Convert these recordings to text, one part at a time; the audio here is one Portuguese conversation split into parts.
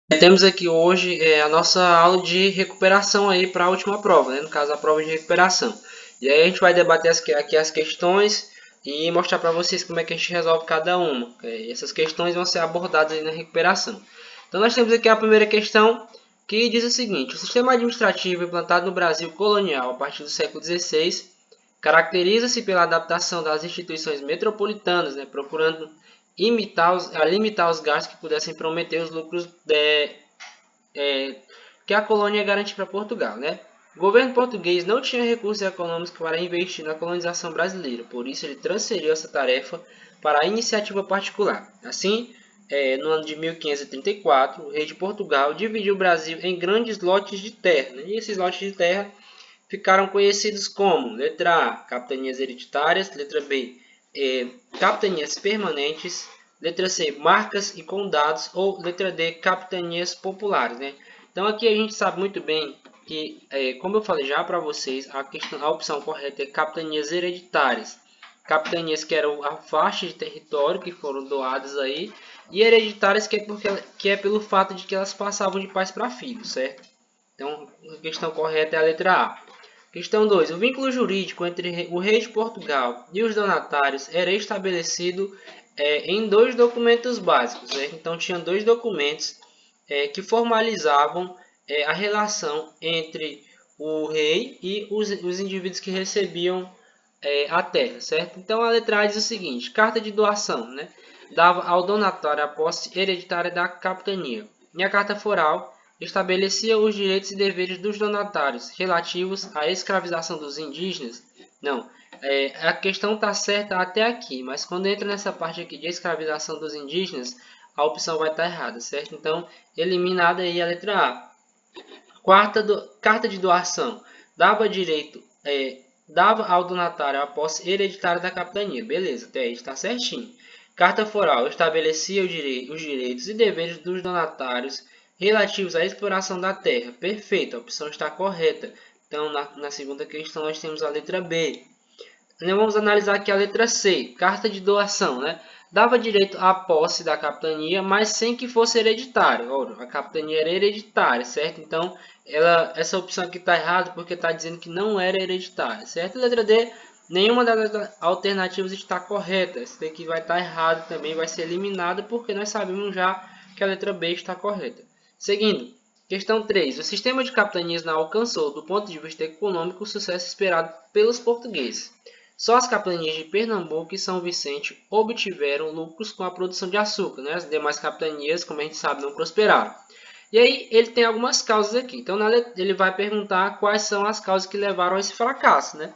Temos aqui hoje a nossa aula de recuperação aí para a última prova, né? No caso, a prova de recuperação. E aí a gente vai debater aqui as questões e mostrar para vocês como é que a gente resolve cada uma. Essas questões vão ser abordadas aí na recuperação. Então nós temos aqui a primeira questão que diz o seguinte: o sistema administrativo implantado no Brasil colonial a partir do século XVI caracteriza-se pela adaptação das instituições metropolitanas, né, procurando limitar os gastos que pudessem prometer os lucros que a colônia garantiu para Portugal. Né? O governo português não tinha recursos econômicos para investir na colonização brasileira, por isso ele transferiu essa tarefa para a iniciativa particular. Assim, no ano de 1534, o rei de Portugal dividiu o Brasil em grandes lotes de terra. Né? E esses lotes de terra ficaram conhecidos como letra A, capitanias hereditárias, letra B, capitanias permanentes, letra C, marcas e condados, ou letra D, capitanias populares. Né? Então aqui a gente sabe muito bem que, como eu falei já para vocês, a opção correta é capitanias hereditárias. Capitanias que eram a faixa de território que foram doadas aí, e hereditárias que é pelo fato de que elas passavam de pais para filhos, certo? Então a questão correta é a letra A. Questão 2. O vínculo jurídico entre o rei de Portugal e os donatários era estabelecido em dois documentos básicos. Né? Então, tinha dois documentos que formalizavam a relação entre o rei e os indivíduos que recebiam a terra, certo? Então, a letra A diz o seguinte: carta de doação, né? Dava ao donatário a posse hereditária da capitania. E a carta foral estabelecia os direitos e deveres dos donatários relativos à escravização dos indígenas. Não, a questão está certa até aqui, mas quando entra nessa parte aqui de escravização dos indígenas, a opção vai estar errada, certo? Então, eliminada aí a letra A. Carta de doação dava direito, dava ao donatário a posse hereditária da capitania. Beleza, até aí está certinho. Carta foral estabelecia os direitos e deveres dos donatários relativos à exploração da terra. Perfeito, a opção está correta. Então, na segunda questão, nós temos a letra B. Vamos analisar aqui a letra C, carta de doação, né? Dava direito à posse da capitania, mas sem que fosse hereditário. Ora, a capitania era hereditária, certo? Então, essa opção aqui está errada porque está dizendo que não era hereditária, certo? Letra D, nenhuma das alternativas está correta. Essa daqui vai estar errada também, vai ser eliminada porque nós sabemos já que a letra B está correta. Seguindo, questão 3. O sistema de capitanias não alcançou, do ponto de vista econômico, o sucesso esperado pelos portugueses. Só as capitanias de Pernambuco e São Vicente obtiveram lucros com a produção de açúcar, né? As demais capitanias, como a gente sabe, não prosperaram. E aí ele tem algumas causas aqui. Então ele vai perguntar quais são as causas que levaram a esse fracasso, né?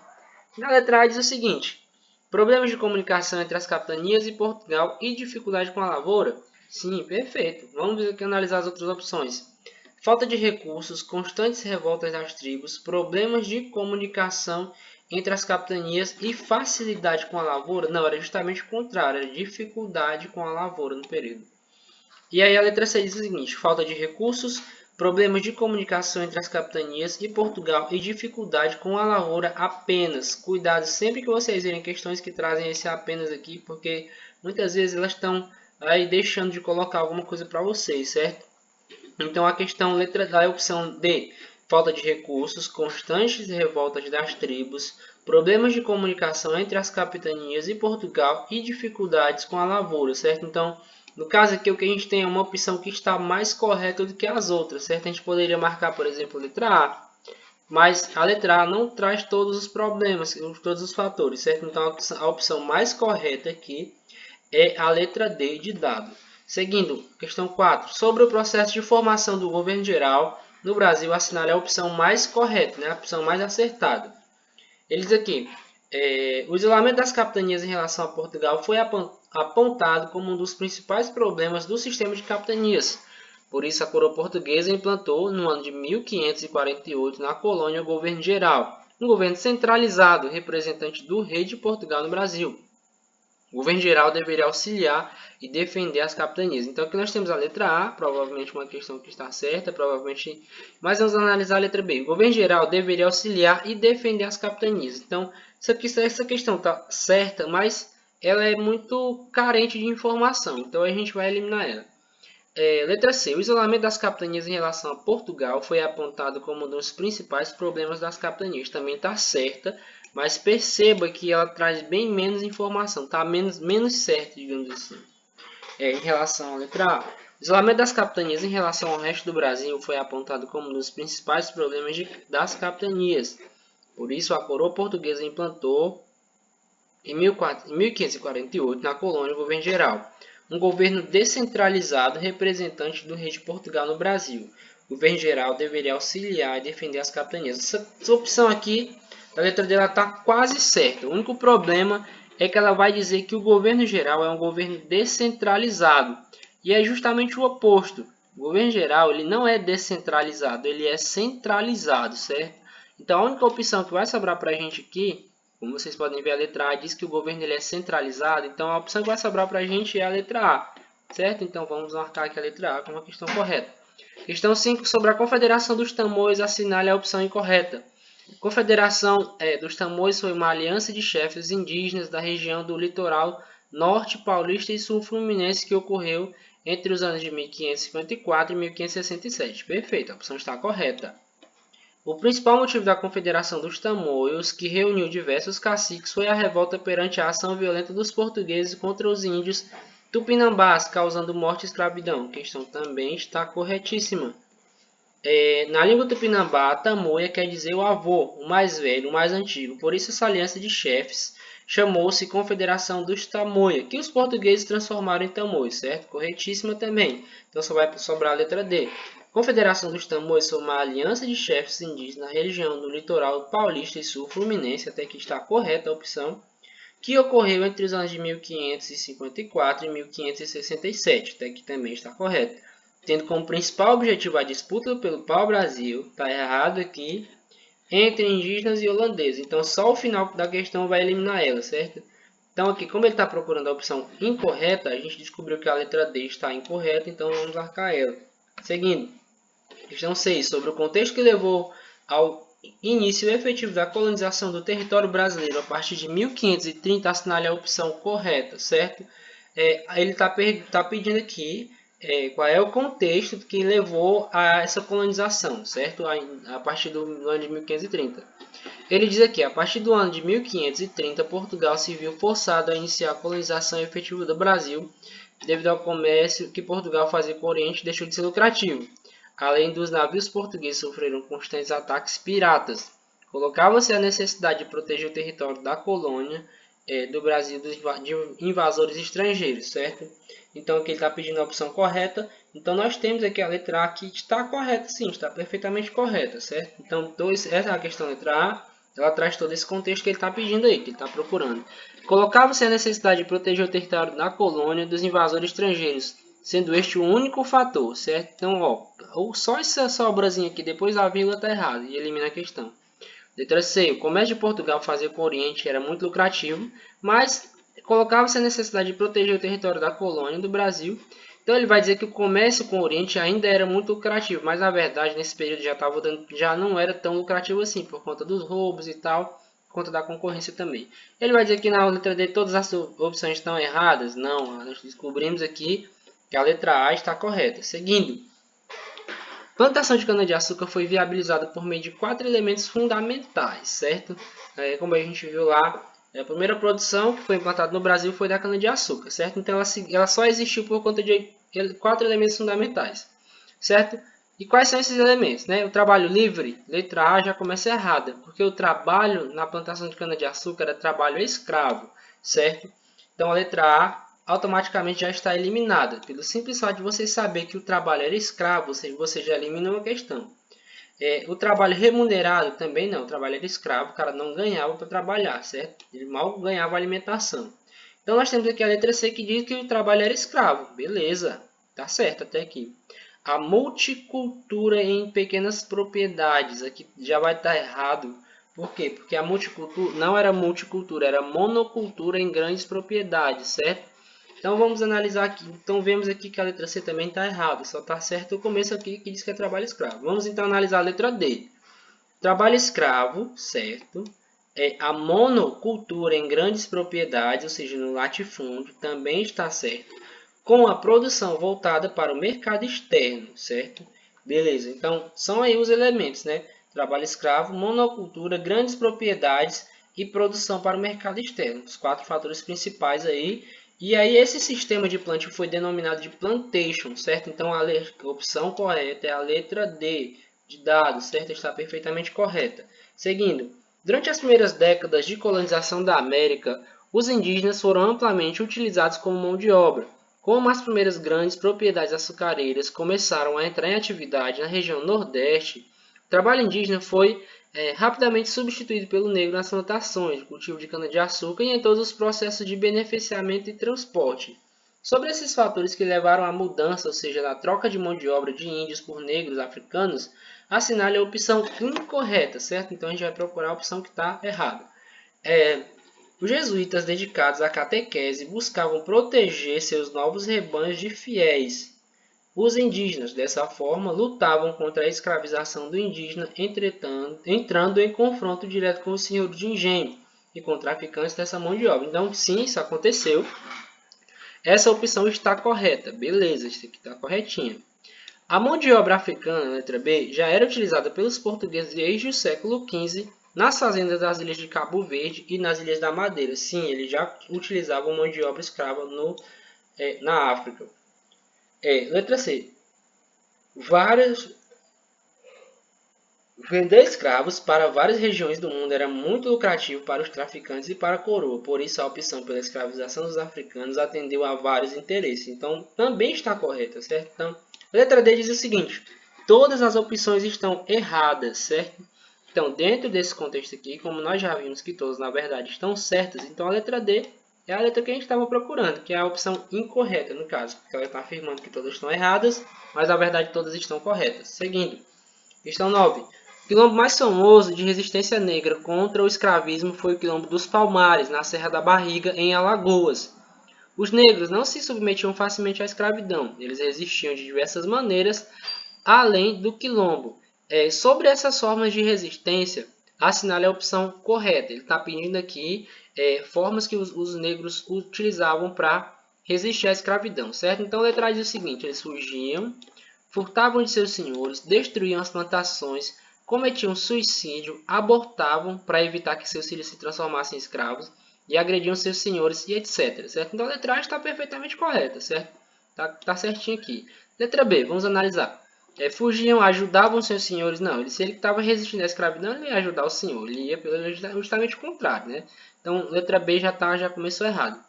Na letra A diz o seguinte: problemas de comunicação entre as capitanias e Portugal e dificuldade com a lavoura. Sim, perfeito. Vamos aqui analisar as outras opções. Falta de recursos, constantes revoltas das tribos, problemas de comunicação entre as capitanias e facilidade com a lavoura. Não, era justamente o contrário, era dificuldade com a lavoura no período. E aí a letra C diz o seguinte: falta de recursos, problemas de comunicação entre as capitanias e Portugal e dificuldade com a lavoura apenas. Cuidado sempre que vocês verem questões que trazem esse apenas aqui, porque muitas vezes elas estão aí deixando de colocar alguma coisa para vocês, certo? Então a questão letra A é a opção D. Falta de recursos, constantes revoltas das tribos, problemas de comunicação entre as capitanias e Portugal e dificuldades com a lavoura, certo? Então, no caso aqui, o que a gente tem é uma opção que está mais correta do que as outras, certo? A gente poderia marcar, por exemplo, a letra A, mas a letra A não traz todos os problemas, todos os fatores, certo? Então, a opção mais correta aqui é a letra D de dado. Seguindo, questão 4. Sobre o processo de formação do governo geral no Brasil, assinale a opção mais correta, né? A opção mais acertada. Ele diz aqui, o isolamento das capitanias em relação a Portugal foi apontado como um dos principais problemas do sistema de capitanias. Por isso, a coroa portuguesa implantou, no ano de 1548, na colônia, o governo geral, um governo centralizado, representante do rei de Portugal no Brasil. O governo geral deveria auxiliar e defender as capitanias. Então aqui nós temos a letra A, provavelmente uma questão que está certa, provavelmente, mas vamos analisar a letra B. O governo geral deveria auxiliar e defender as capitanias. Então essa questão está certa, mas ela é muito carente de informação, então a gente vai eliminar ela. Letra C. O isolamento das capitanias em relação a Portugal foi apontado como um dos principais problemas das capitanias. Também está certa, mas perceba que ela traz bem menos informação, está menos certo, digamos assim. Em relação à letra A. O isolamento das capitanias em relação ao resto do Brasil foi apontado como um dos principais problemas das capitanias. Por isso, a coroa portuguesa implantou, em 1548, na colônia, o governo geral, um governo descentralizado representante do rei de Portugal no Brasil. O governo geral deveria auxiliar e defender as capitanias. Essa opção aqui, a letra dela está quase certa. O único problema é que ela vai dizer que o governo geral é um governo descentralizado. E é justamente o oposto. O governo geral ele não é descentralizado, ele é centralizado, certo? Então a única opção que vai sobrar para a gente aqui, como vocês podem ver, a letra A diz que o governo ele é centralizado, então a opção que vai sobrar para a gente é a letra A, certo? Então vamos marcar aqui a letra A como a questão correta. Questão 5, sobre a Confederação dos Tamoios, assinale a opção incorreta. A Confederação dos Tamoios foi uma aliança de chefes indígenas da região do litoral norte paulista e sul fluminense que ocorreu entre os anos de 1554 e 1567. Perfeito, a opção está correta. O principal motivo da Confederação dos Tamoios, que reuniu diversos caciques, foi a revolta perante a ação violenta dos portugueses contra os índios tupinambás, causando morte e escravidão. A questão também está corretíssima. Na língua tupinambá, tamoia quer dizer o avô, o mais velho, o mais antigo. Por isso, essa aliança de chefes chamou-se Confederação dos Tamoia, que os portugueses transformaram em tamoios, certo? Corretíssima também. Então, só vai sobrar a letra D. Confederação dos Tamoios foi uma aliança de chefes indígenas na região do litoral paulista e sul fluminense, até que está correta a opção, que ocorreu entre os anos de 1554 e 1567, até que também está correto. Tendo como principal objetivo a disputa pelo pau-brasil, está errado aqui, entre indígenas e holandeses. Então, só o final da questão vai eliminar ela, certo? Então, aqui, como ele está procurando a opção incorreta, a gente descobriu que a letra D está incorreta, então vamos marcar ela. Seguindo, questão 6. Sobre o contexto que levou ao início efetivo da colonização do território brasileiro a partir de 1530, assinale a opção correta, certo? Ele está pedindo aqui qual é o contexto que levou a essa colonização, certo? A partir do ano de 1530. Ele diz aqui, a partir do ano de 1530, Portugal se viu forçado a iniciar a colonização efetiva do Brasil, devido ao comércio que Portugal fazia com o Oriente deixou de ser lucrativo. Além dos navios portugueses sofreram constantes ataques piratas. Colocava-se a necessidade de proteger o território da colônia do Brasil de invasores estrangeiros, certo? Então aqui ele está pedindo a opção correta. Então nós temos aqui a letra A que está correta, sim, está perfeitamente correta, certo? Então essa é a questão letra A, ela traz todo esse contexto que ele está pedindo aí, que ele está procurando. Colocava-se a necessidade de proteger o território da colônia dos invasores estrangeiros, sendo este o único fator, certo? Então, só essa sobrazinha aqui depois da vírgula está errada e elimina a questão. Letra C. O comércio de Portugal fazia com o Oriente era muito lucrativo, mas colocava-se a necessidade de proteger o território da colônia do Brasil. Então ele vai dizer que o comércio com o Oriente ainda era muito lucrativo, mas na verdade nesse período já não era tão lucrativo assim, por conta dos roubos e tal, por conta da concorrência também. Ele vai dizer que na letra D todas as opções estão erradas? Não, nós descobrimos aqui que a letra A está correta. Seguindo. Plantação de cana-de-açúcar foi viabilizada por meio de 4 elementos fundamentais, certo? Como a gente viu lá, a primeira produção que foi implantada no Brasil foi da cana-de-açúcar, certo? Então ela só existiu por conta de 4 elementos fundamentais, certo? E quais são esses elementos? Né? O trabalho livre, letra A já começa errada, porque o trabalho na plantação de cana-de-açúcar era trabalho escravo, certo? Então a letra A automaticamente já está eliminada. Pelo simples fato de você saber que o trabalho era escravo, você já elimina uma questão. O trabalho remunerado também não. O trabalho era escravo, o cara não ganhava para trabalhar, certo? Ele mal ganhava alimentação. Então nós temos aqui a letra C que diz que o trabalho era escravo. Beleza, tá certo até aqui. A multicultura em pequenas propriedades, aqui já vai estar errado. Por quê? Porque a multicultura não era multicultura, era monocultura em grandes propriedades, certo? Então vamos analisar aqui. Então vemos aqui que a letra C também está errada. Só está certo o começo aqui que diz que é trabalho escravo. Vamos então analisar a letra D. Trabalho escravo, certo? A monocultura em grandes propriedades, ou seja, no latifúndio, também está certo. com a produção voltada para o mercado externo, certo? Beleza, então são aí os elementos, né? Trabalho escravo, monocultura, grandes propriedades e produção para o mercado externo. Os 4 fatores principais aí. E aí esse sistema de plantio foi denominado de plantation, certo? Então a opção correta é a letra D, de dados, certo? Está perfeitamente correta. Seguindo, durante as primeiras décadas de colonização da América, os indígenas foram amplamente utilizados como mão de obra. Como as primeiras grandes propriedades açucareiras começaram a entrar em atividade na região Nordeste, o trabalho indígena foi rapidamente substituído pelo negro nas plantações, cultivo de cana-de-açúcar e em todos os processos de beneficiamento e transporte. Sobre esses fatores que levaram à mudança, ou seja, da troca de mão de obra de índios por negros africanos, assinale a opção incorreta, certo? Então a gente vai procurar a opção que está errada. Os jesuítas dedicados à catequese buscavam proteger seus novos rebanhos de fiéis. Os indígenas, dessa forma, lutavam contra a escravização do indígena, entrando em confronto direto com os senhores de engenho e com traficantes dessa mão de obra. Então, sim, isso aconteceu. Essa opção está correta. Beleza, isso aqui está corretinho. A mão de obra africana, letra B, já era utilizada pelos portugueses desde o século XV nas fazendas das ilhas de Cabo Verde e nas Ilhas da Madeira. Sim, eles já utilizavam mão de obra escrava na África. Letra C. Vender escravos para várias regiões do mundo era muito lucrativo para os traficantes e para a coroa. Por isso, a opção pela escravização dos africanos atendeu a vários interesses. Então, também está correta, certo? Então, a letra D diz o seguinte: todas as opções estão erradas, certo? Então, dentro desse contexto aqui, como nós já vimos que todas, na verdade, estão certas, então a letra D é a letra que a gente estava procurando, que é a opção incorreta, no caso, porque ela está afirmando que todas estão erradas, mas na verdade todas estão corretas. Seguindo, questão 9. O quilombo mais famoso de resistência negra contra o escravismo foi o Quilombo dos Palmares, na Serra da Barriga, em Alagoas. Os negros não se submetiam facilmente à escravidão, eles resistiam de diversas maneiras, além do quilombo. Sobre essas formas de resistência, assinale a opção correta. Ele está pedindo aqui formas que os negros utilizavam para resistir à escravidão, certo? Então, a letra diz o seguinte: eles fugiam, furtavam de seus senhores, destruíam as plantações, cometiam suicídio, abortavam para evitar que seus filhos se transformassem em escravos e agrediam seus senhores e etc. Certo? Então, a letra A está perfeitamente correta, certo? Tá certinho aqui. Letra B, vamos analisar. Fugiam, ajudavam seus senhores. Não, se ele estava resistindo à escravidão, ele ia ajudar o senhor. Ele ia justamente o contrário, né? Então, letra B já começou errado.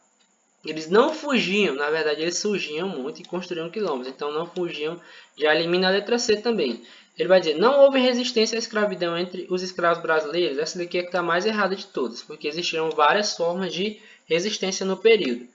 Eles não fugiam, na verdade, eles surgiam muito e construíam quilombos. Então, não fugiam, já elimina a letra C também. Ele vai dizer, não houve resistência à escravidão entre os escravos brasileiros. Essa daqui é que está mais errada de todas, porque existiram várias formas de resistência no período.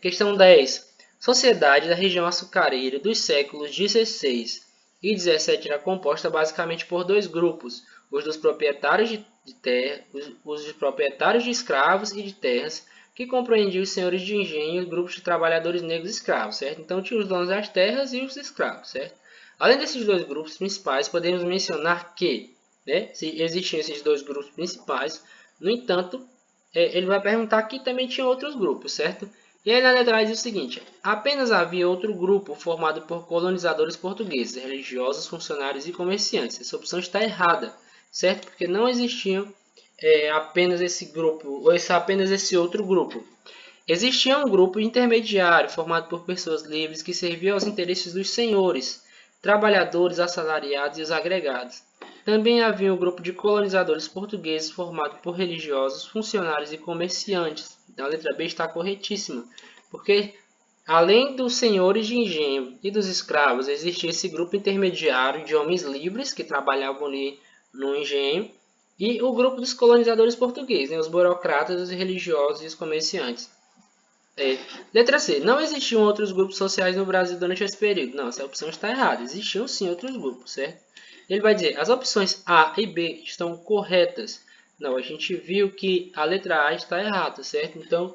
Questão 10. Sociedade da região açucareira dos séculos XVI e XVII era composta basicamente por 2 grupos, os dos proprietários de terra, os dos proprietários de escravos e de terras, que compreendiam os senhores de engenho e os grupos de trabalhadores negros escravos, certo? Então tinha os donos das terras e os escravos, certo? Além desses 2 grupos principais, podemos mencionar que, se existiam esses 2 grupos principais, no entanto, ele vai perguntar que também tinha outros grupos, certo? E aí na letra diz o seguinte: apenas havia outro grupo formado por colonizadores portugueses, religiosos, funcionários e comerciantes. Essa opção está errada, certo? Porque não existiam apenas esse grupo, ou apenas esse outro grupo. Existia um grupo intermediário formado por pessoas livres que serviam aos interesses dos senhores, trabalhadores, assalariados e os agregados. Também havia um grupo de colonizadores portugueses formado por religiosos, funcionários e comerciantes. A letra B está corretíssima, porque além dos senhores de engenho e dos escravos, existia esse grupo intermediário de homens livres que trabalhavam ali no engenho e o grupo dos colonizadores portugueses, os burocratas, os religiosos e os comerciantes. Letra C. Não existiam outros grupos sociais no Brasil durante esse período. Não, essa opção está errada. Existiam sim outros grupos, certo? Ele vai dizer, as opções A e B estão corretas. Não, a gente viu que a letra A está errada, certo? Então,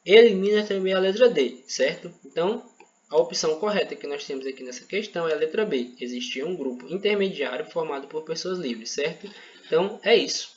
elimina também a letra D, certo? Então, a opção correta que nós temos aqui nessa questão é a letra B. Existia um grupo intermediário formado por pessoas livres, certo? Então, é isso.